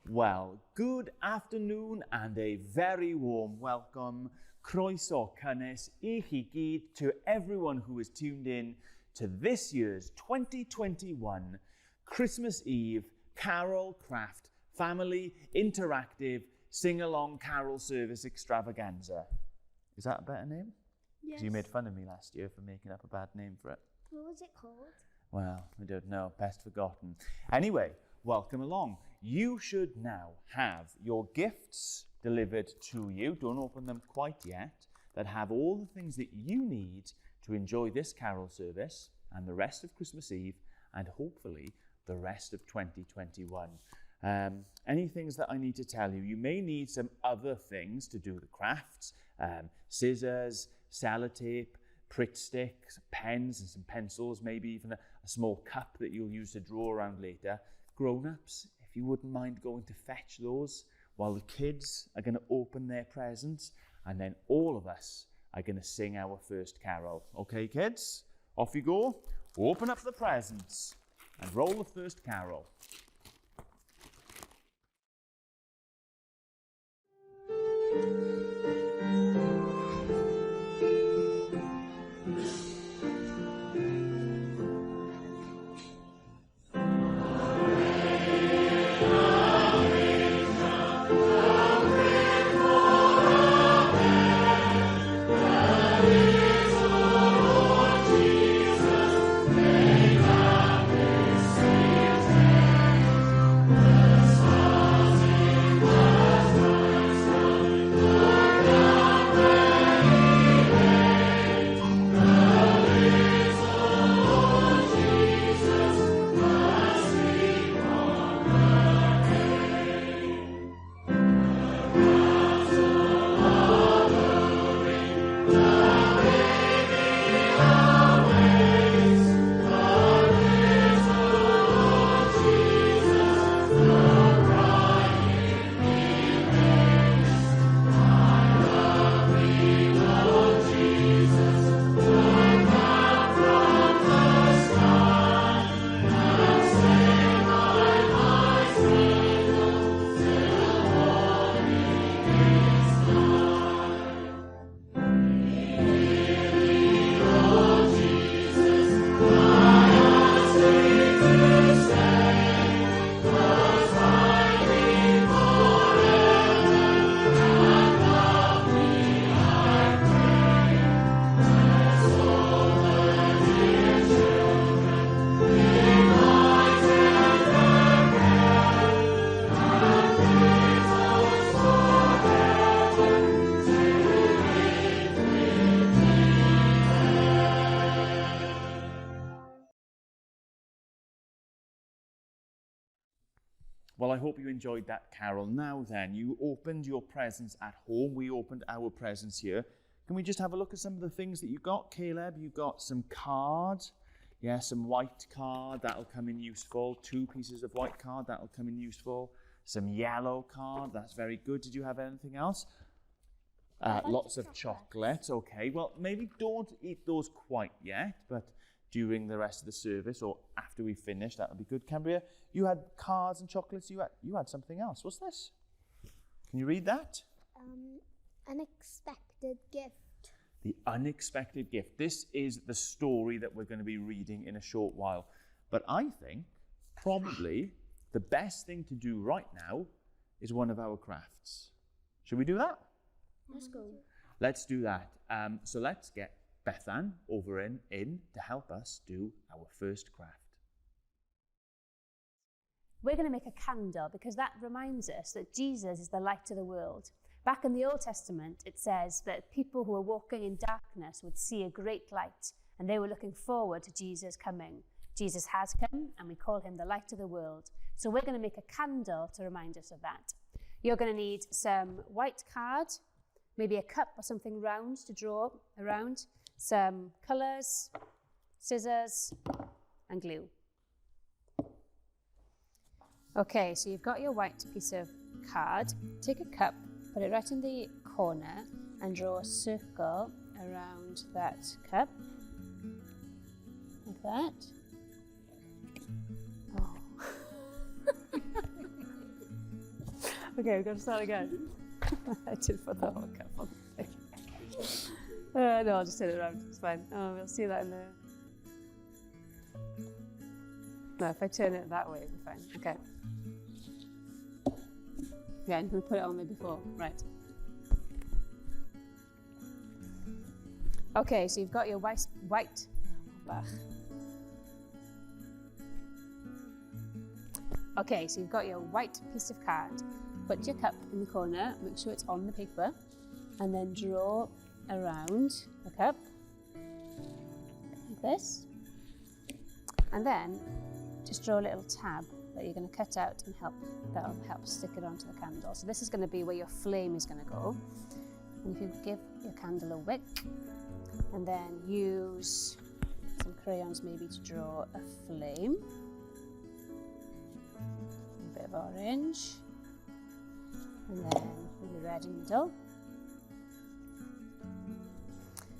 Well, good afternoon and a very warm welcome. Croeso cynnes I chi gyd to everyone who is tuned in to this year's 2021 Christmas Eve Carol Craft Family Interactive Sing-Along Carol Service Extravaganza. Is that a better name? Yes. 'Cause you made fun of me last year for making up a bad name for it. What was it called? Well, I don't know. Best forgotten. Anyway, welcome along. You should now have your gifts delivered to you. Don't open them quite yet. That have all the things that you need to enjoy this carol service and the rest of Christmas Eve and hopefully the rest of 2021. Any things that I need to tell you? You may need some other things to do the crafts. Scissors, sellotape, Pritt sticks, pens and some pencils, maybe even a small cup that you'll use to draw around later. Grown-ups, if you wouldn't mind going to fetch those while the kids are going to open their presents, and then all of us are going to sing our first carol. Okay, kids? Off you go. Open up the presents and roll the first carol. Well, I hope you enjoyed that carol. Now then, you opened your presents at home. We opened our presents here. Can we just have a look at some of the things that you got? Caleb, you got some card. Yeah, some white card. That'll come in useful. 2 pieces of white card. That'll come in useful. Some yellow card. That's very good. Did you have anything else? Lots of chocolates. Okay, well, maybe don't eat those quite yet, but during the rest of the service or after we finish, that would be good. Cambria, you had cards and chocolates. You had something else. What's this? Can you read that? Unexpected gift. The unexpected gift. This is the story that we're going to be reading in a short while. But I think probably the best thing to do right now is one of our crafts. Should we do that? Let's go. Let's do that. So let's get Bethan over in to help us do our first craft. We're going to make a candle because that reminds us that Jesus is the light of the world. Back in the Old Testament, it says that people who were walking in darkness would see a great light, and they were looking forward to Jesus coming. Jesus has come, and we call him the light of the world. So we're going to make a candle to remind us of that. You're going to need some white card, maybe a cup or something round to draw around, some colours, scissors, and glue. Okay, so you've got your white piece of card. Take a cup, put it right in the corner, and draw a circle around that cup. Like that. Oh. Okay, we've got to start again. I did put the whole cup on the thing. No, I'll just turn it around. It's fine. Oh, we'll see that in there. No, if I turn it that way, it'll be fine. Okay. Yeah, I'm going to put it on there before. Right. Okay, so you've got your white. Okay, so you've got your white piece of card. Put your cup in the corner, make sure it's on the paper, and then draw around the cup, like this. And then just draw a little tab that you're going to cut out and that'll help stick it onto the candle. So this is going to be where your flame is going to go. And if you give your candle a wick, and then use some crayons maybe to draw a flame. A bit of orange. And then maybe red in the middle.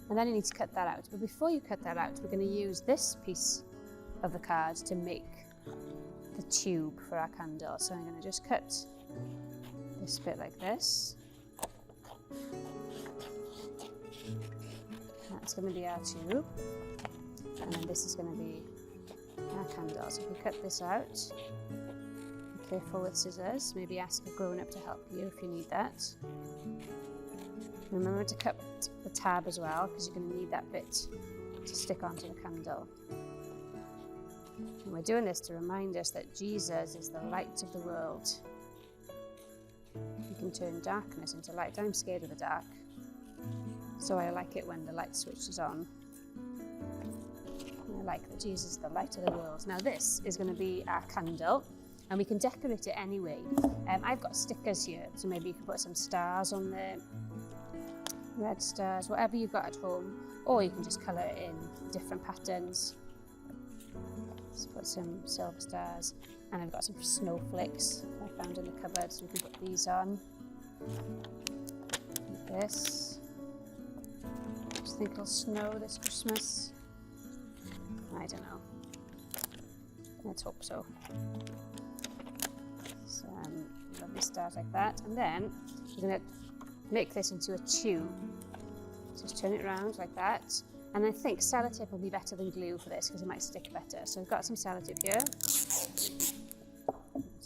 And then you need to cut that out. But before you cut that out, we're going to use this piece of the card to make the tube for our candle. So I'm going to just cut this bit like this. That's going to be our tube, and then this is going to be our candle. So if we cut this out, be careful with scissors, maybe ask a grown-up to help you if you need that. Remember to cut the tab as well, because you're going to need that bit to stick onto the candle. And we're doing this to remind us that Jesus is the light of the world. He can turn darkness into light. I'm scared of the dark. So I like it when the light switches on. And I like that Jesus is the light of the world. Now this is going to be our candle, and we can decorate it anyway. I've got stickers here, so maybe you can put some stars on there, red stars, whatever you've got at home, or you can just colour it in different patterns. Let's put some silver stars, and I've got some snowflakes I found in the cupboard, so we can put these on. Like this. I think it'll snow this Christmas. I don't know. Let's hope so. Some lovely stars like that. And then we're going to make this into a tube. Just turn it around like that. And I think sellotape will be better than glue for this because it might stick better. So we've got some sellotape here. That's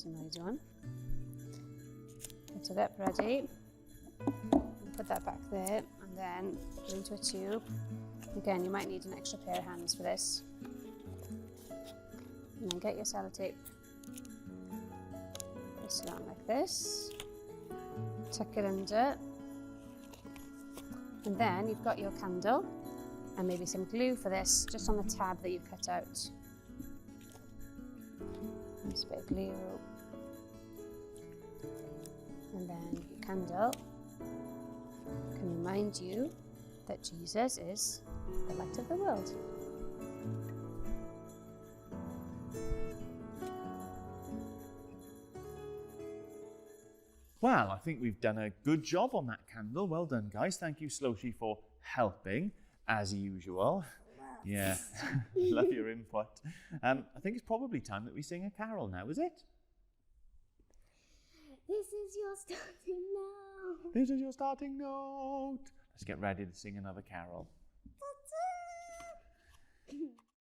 a noisy one. Put it up, ready. Put that back there. And then put it into a tube. Again, you might need an extra pair of hands for this. And then get your sellotape. Press it on like this. Tuck it under. And then you've got your candle. And maybe some glue for this, just on the tab that you've cut out. Nice bit of glue. And then your candle can remind you that Jesus is the light of the world. Well, I think we've done a good job on that candle. Well done, guys. Thank you, Sloshi, for helping, as usual. Yeah, love your input. I think it's probably time that we sing a carol now, is it? This is your starting note. This is your starting note. Let's get ready to sing another carol. Alleluia.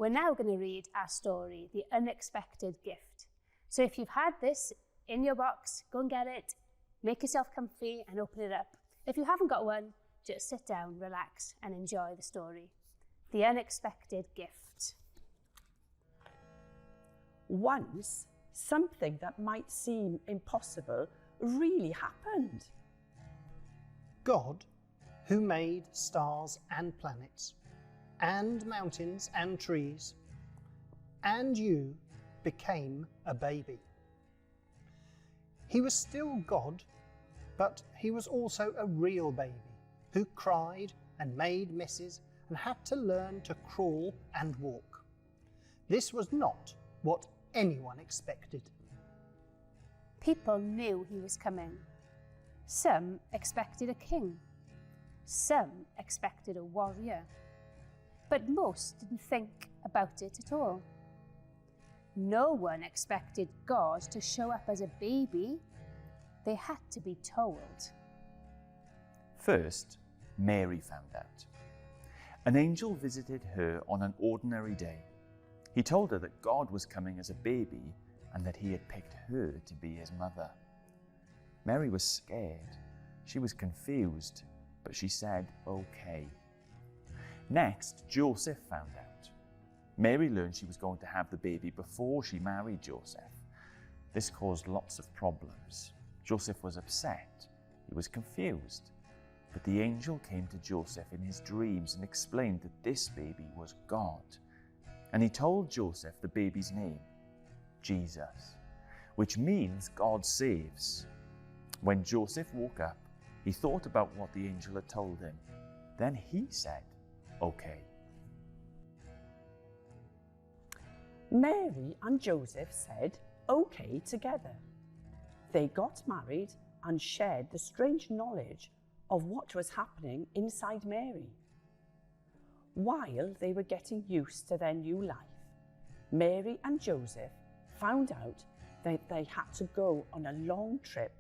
we're now going to read our story, The Unexpected Gift. So if you've had this in your box, go and get it, make yourself comfy and open it up. If you haven't got one, just sit down, relax and enjoy the story. The Unexpected Gift. Once, something that might seem impossible really happened. God, who made stars and planets, and mountains and trees, and you, became a baby. He was still God, but he was also a real baby who cried and made messes and had to learn to crawl and walk. This was not what anyone expected. People knew he was coming. Some expected a king. Some expected a warrior. But most didn't think about it at all. No one expected God to show up as a baby. They had to be told. First, Mary found out. An angel visited her on an ordinary day. He told her that God was coming as a baby and that he had picked her to be his mother. Mary was scared. She was confused, but she said, okay. Next, Joseph found out. Mary learned she was going to have the baby before she married Joseph. This caused lots of problems. Joseph was upset. He was confused. But the angel came to Joseph in his dreams and explained that this baby was God. And he told Joseph the baby's name, Jesus, which means God saves. When Joseph woke up, he thought about what the angel had told him. Then he said, okay. Mary and Joseph said okay together. They got married and shared the strange knowledge of what was happening inside Mary. While they were getting used to their new life, Mary and Joseph found out that they had to go on a long trip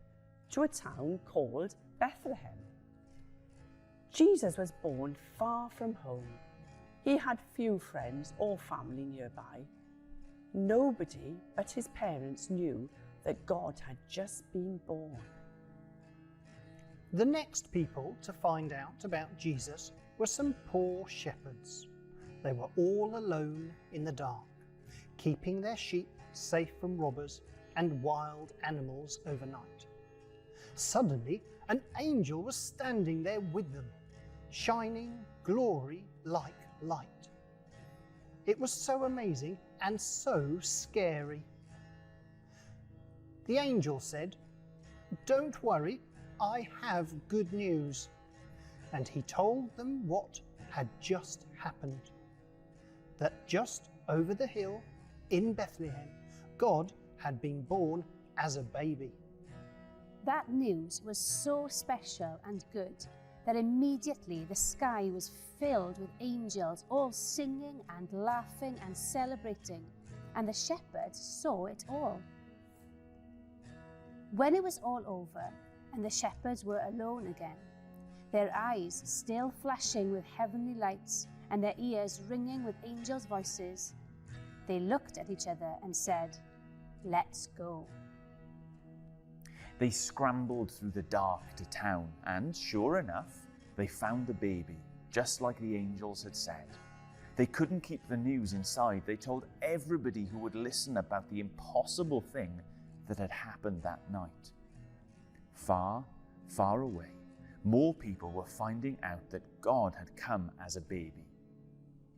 to a town called Bethlehem. Jesus was born far from home. He had few friends or family nearby. Nobody but his parents knew that God had just been born. The next people to find out about Jesus were some poor shepherds. They were all alone in the dark, keeping their sheep safe from robbers and wild animals overnight. Suddenly, an angel was standing there with them, shining glory like light. It was so amazing and so scary. The angel said, "Don't worry, I have good news." And he told them what had just happened. That just over the hill in Bethlehem, God had been born as a baby. That news was so special and good that immediately the sky was filled with angels, all singing and laughing and celebrating, and the shepherds saw it all. When it was all over and the shepherds were alone again, their eyes still flashing with heavenly lights and their ears ringing with angels' voices, they looked at each other and said, "Let's go." They scrambled through the dark to town and, sure enough, they found the baby, just like the angels had said. They couldn't keep the news inside. They told everybody who would listen about the impossible thing that had happened that night. Far, far away, more people were finding out that God had come as a baby.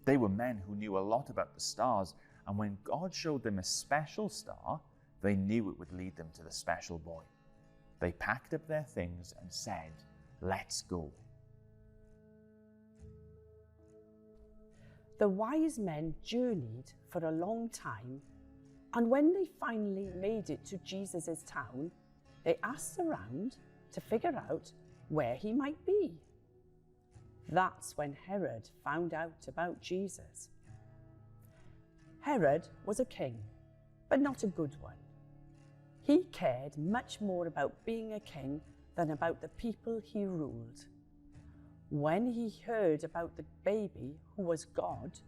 They were men who knew a lot about the stars, and when God showed them a special star, they knew it would lead them to the special boy. They packed up their things and said, "Let's go." The wise men journeyed for a long time, and when they finally made it to Jesus' town, they asked around to figure out where he might be. That's when Herod found out about Jesus. Herod was a king, but not a good one. He cared much more about being a king than about the people he ruled. When he heard about the baby who was God,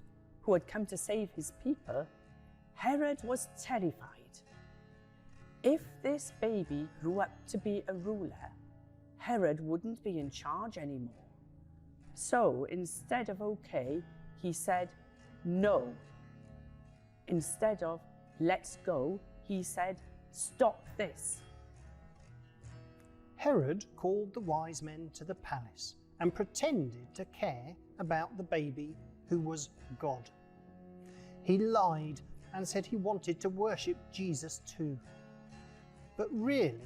who had come to save his people, Herod was terrified. If this baby grew up to be a ruler, Herod wouldn't be in charge anymore. So instead of okay, he said no. Instead of let's go, he said stop this. Herod called the wise men to the palace and pretended to care about the baby who was God. He lied and said he wanted to worship Jesus too. But really,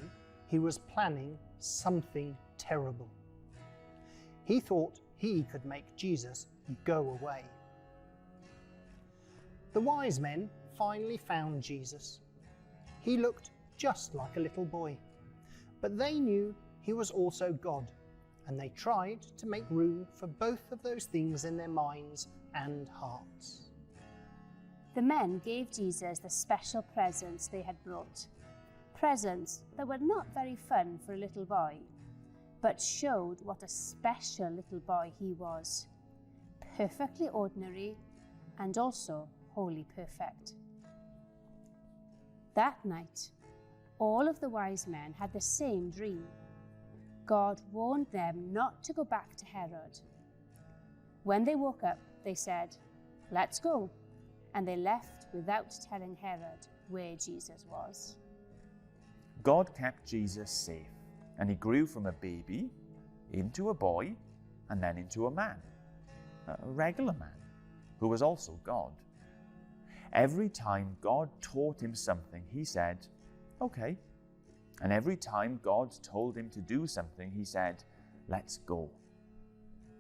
he was planning something terrible. He thought he could make Jesus go away. The wise men finally found Jesus. He looked just like a little boy, but they knew he was also God, and they tried to make room for both of those things in their minds and hearts. The men gave Jesus the special presents they had brought. Presents that were not very fun for a little boy, but showed what a special little boy he was. Perfectly ordinary and also wholly perfect. That night, all of the wise men had the same dream. God warned them not to go back to Herod. When they woke up, they said, "Let's go," and they left without telling Herod where Jesus was. God kept Jesus safe, and he grew from a baby into a boy and then into a man, a regular man who was also God. Every time God taught him something, he said, okay. And every time God told him to do something, he said, let's go.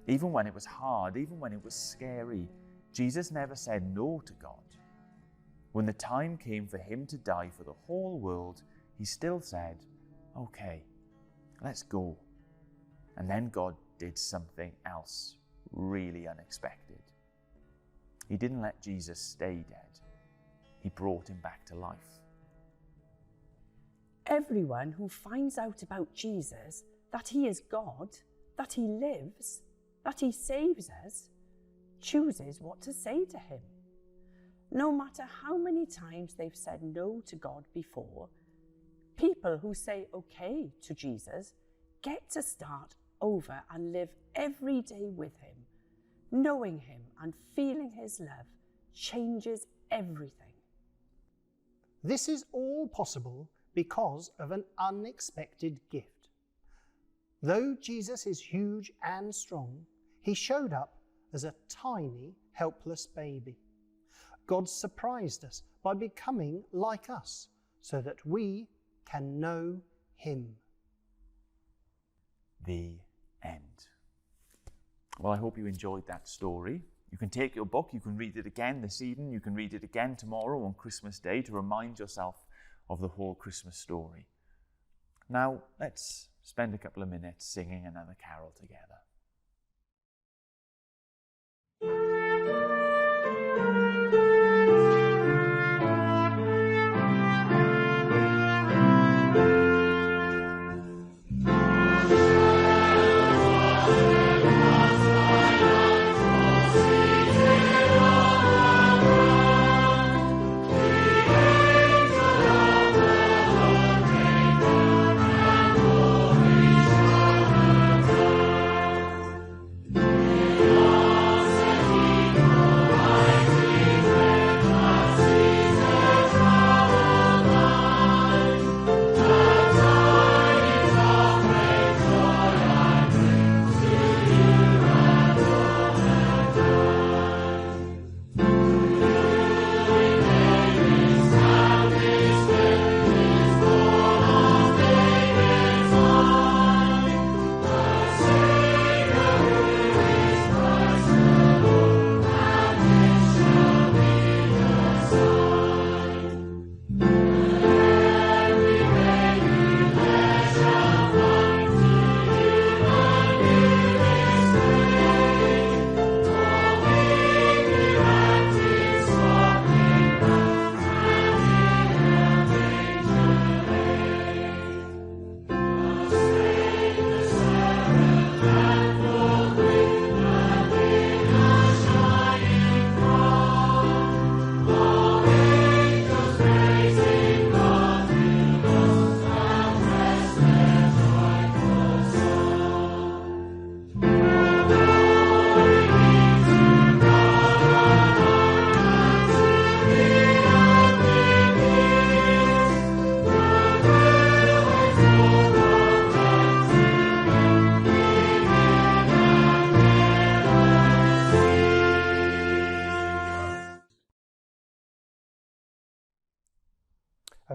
Even when it was hard, even when it was scary, Jesus never said no to God. When the time came for him to die for the whole world, he still said, okay, let's go. And then God did something else really unexpected. He didn't let Jesus stay dead. He brought him back to life. Everyone who finds out about Jesus, that he is God, that he lives, that he saves us, chooses what to say to him. No matter how many times they've said no to God before, people who say okay to Jesus get to start over and live every day with him. Knowing him and feeling his love changes everything. This is all possible because of an unexpected gift. Though Jesus is huge and strong, he showed up as a tiny, helpless baby. God surprised us by becoming like us so that we can know him. The end. Well, I hope you enjoyed that story. You can take your book, you can read it again this evening, you can read it again tomorrow on Christmas Day to remind yourself of the whole Christmas story. Now, let's spend a couple of minutes singing another carol together.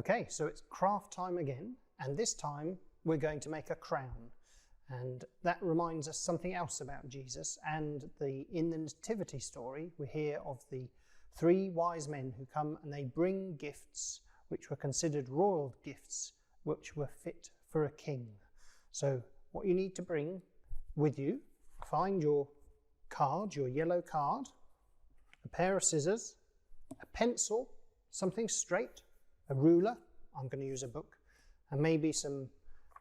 Okay, so it's craft time again, and this time we're going to make a crown. And that reminds us something else about Jesus. And in the nativity story, we hear of the 3 wise men who come and they bring gifts which were considered royal gifts, which were fit for a king. So what you need to bring with you, find your card, your yellow card, a pair of scissors, a pencil, something straight, a ruler, I'm going to use a book, and maybe some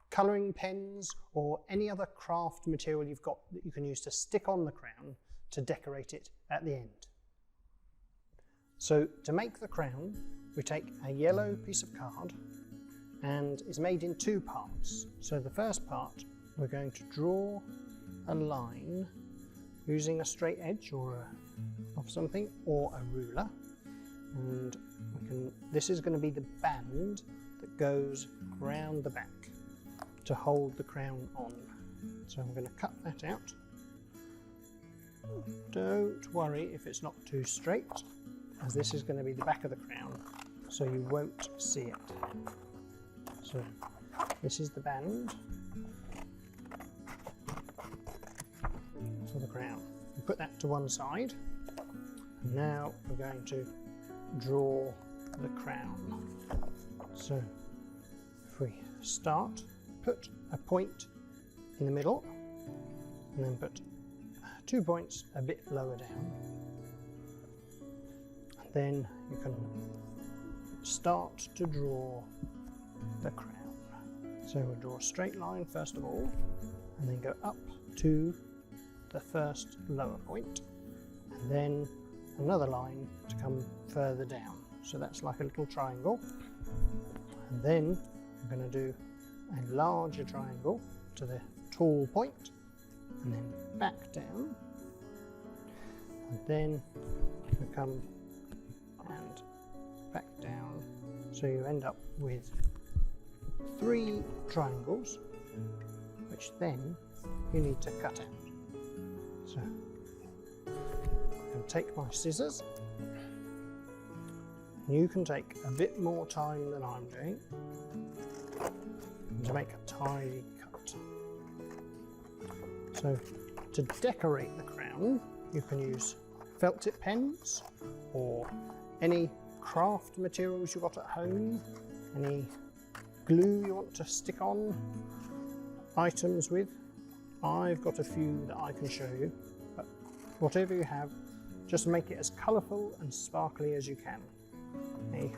colouring pens or any other craft material you've got that you can use to stick on the crown to decorate it at the end. So to make the crown, we take a yellow piece of card, and it's made in 2 parts. So the first part, we're going to draw a line using a straight edge of something or a ruler, and this is going to be the band that goes round the back to hold the crown on. So I'm going to cut that out. Don't worry if it's not too straight, as this is going to be the back of the crown, so you won't see it. So this is the band for the crown. We put that to one side, and now we're going to draw the crown. So if we start, put a point in the middle, and then put 2 points a bit lower down. And then you can start to draw the crown. So we'll draw a straight line first of all, and then go up to the first lower point, and then another line to come further down. So that's like a little triangle. And then I'm going to do a larger triangle to the tall point, and then back down, and then we come and back down, so you end up with 3 triangles, which then you need to cut out. So I'm going to take my scissors, and you can take a bit more time than I'm doing to make a tidy cut. So to decorate the crown, you can use felt tip pens or any craft materials you've got at home, any glue you want to stick on items with. I've got a few that I can show you, but whatever you have, just make it as colourful and sparkly as you can. A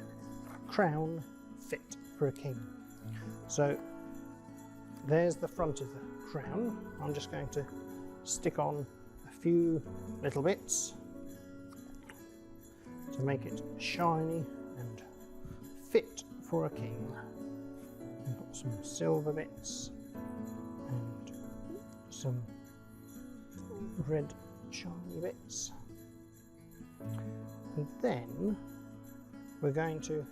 crown fit for a king. So there's the front of the crown. I'm just going to stick on a few little bits to make it shiny and fit for a king. I've got some silver bits and some red shiny bits. And then we're going to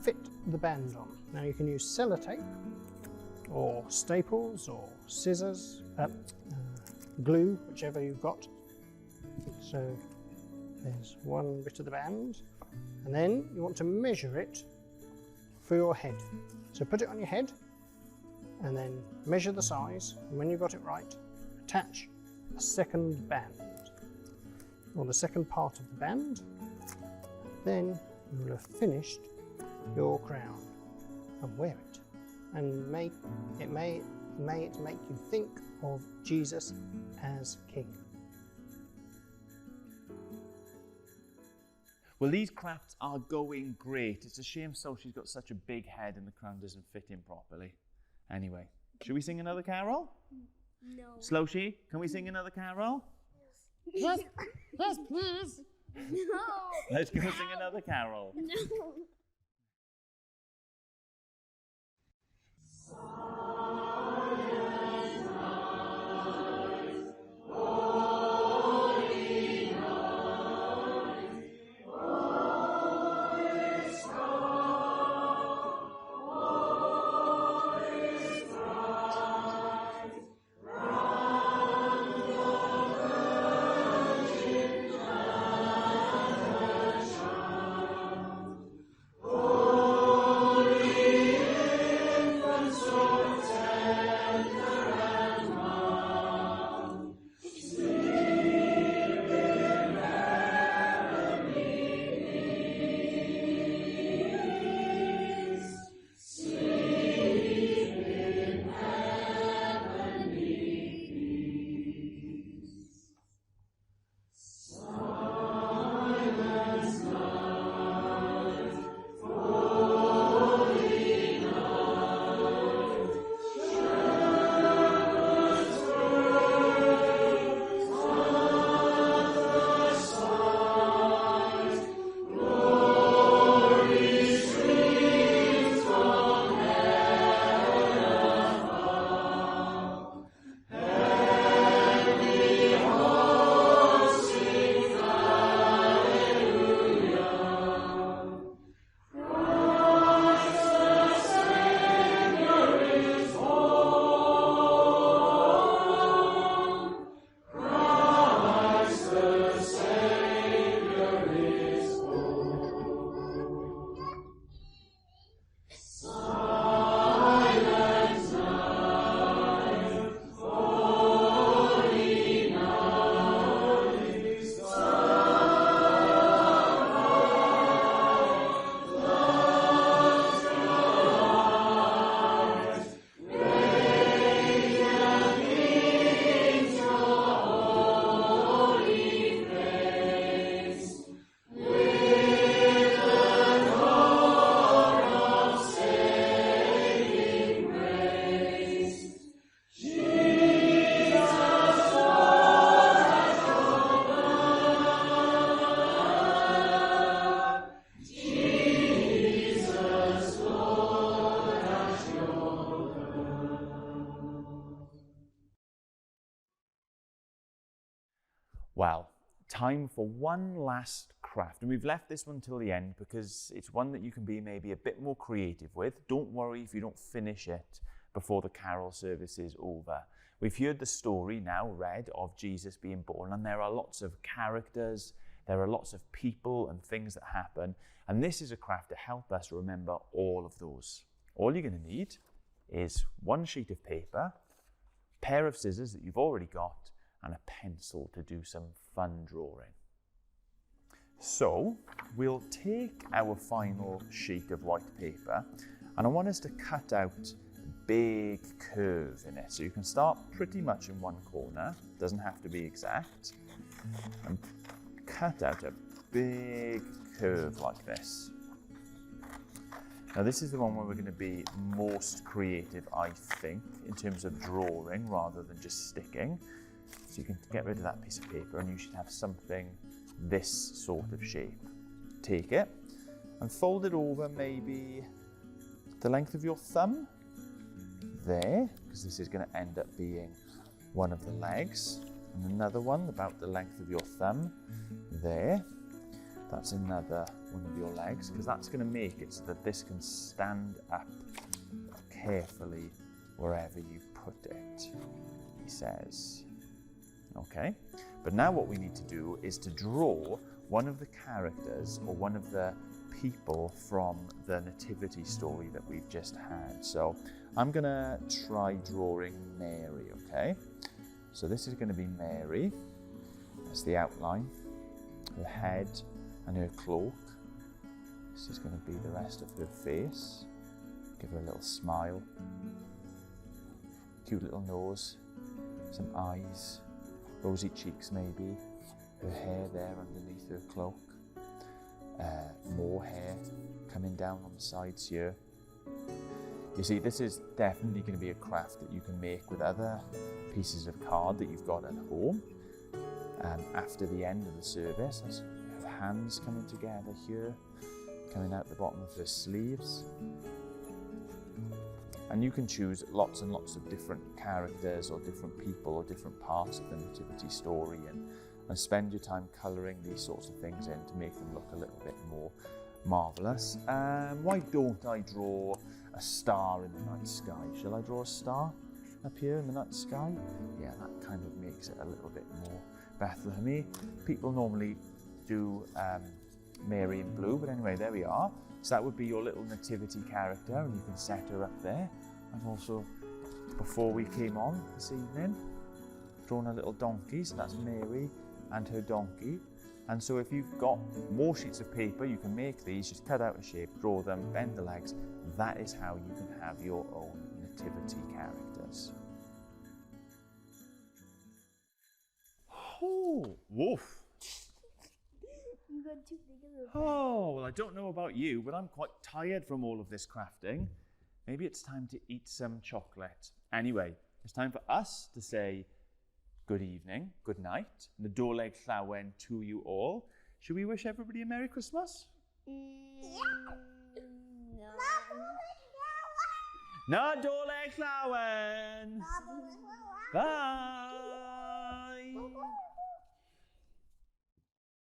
fit the band on. Now you can use sellotape or staples or scissors, glue, whichever you've got. So there's one bit of the band, and then you want to measure it for your head. So put it on your head and then measure the size, and when you've got it right, attach a second band, or the second part of the band. Then you will have finished your crown, and wear it, and may it make you think of Jesus as King. Well, these crafts are going great. It's a shame Sophie's got such a big head and the crown doesn't fit in properly. Anyway, should we sing another carol? No. Slowshy, can we sing another carol? Yes, yes, please. No. Let's go sing another carol. No. Well, time for one last craft. And we've left this one till the end because it's one that you can be maybe a bit more creative with. Don't worry if you don't finish it before the carol service is over. We've heard the story now read of Jesus being born, and there are lots of characters, there are lots of people and things that happen. And this is a craft to help us remember all of those. All you're going to need is one sheet of paper, a pair of scissors that you've already got, and a pencil to do some fun drawing. So we'll take our final sheet of white paper, and I want us to cut out a big curve in it. So you can start pretty much in one corner, doesn't have to be exact, and cut out a big curve like this. Now this is the one where we're going to be most creative, I think, in terms of drawing rather than just sticking. So you can get rid of that piece of paper and you should have something this sort of shape. Take it and fold it over maybe the length of your thumb. There, because this is going to end up being one of the legs. And another one about the length of your thumb. There. That's another one of your legs, because that's going to make it so that this can stand up carefully wherever you put it, he says. Okay, but now what we need to do is to draw one of the characters or one of the people from the nativity story that we've just had. So I'm going to try drawing Mary, okay? So this is going to be Mary. That's the outline, her head and her cloak. This is going to be the rest of her face. Give her a little smile. Cute little nose, some eyes, rosy cheeks maybe, her hair there underneath her cloak, more hair coming down on the sides here. You see, this is definitely going to be a craft that you can make with other pieces of card that you've got at home. After the end of the service, there's her hands coming together here, coming out the bottom of her sleeves. And you can choose lots and lots of different characters or different people or different parts of the nativity story and spend your time colouring these sorts of things in to make them look a little bit more marvellous. Why don't I draw a star in the night sky? Shall I draw a star up here in the night sky? Yeah, that kind of makes it a little bit more Bethlehem-y. People normally do Mary in blue, but anyway, there we are. So that would be your little nativity character, and you can set her up there. I've also, before we came on this evening, drawn a little donkey, so that's Mary and her donkey. And so if you've got more sheets of paper, you can make these, just cut out a shape, draw them, bend the legs. That is how you can have your own nativity characters. Oh, woof. You got too big of a Oh, well, I don't know about you, but I'm quite tired from all of this crafting. Maybe it's time to eat some chocolate. Anyway, it's time for us to say good evening, good night, Nadolig Llawen to you all. Should we wish everybody a Merry Christmas? No. Nadolig Llawen! Bye!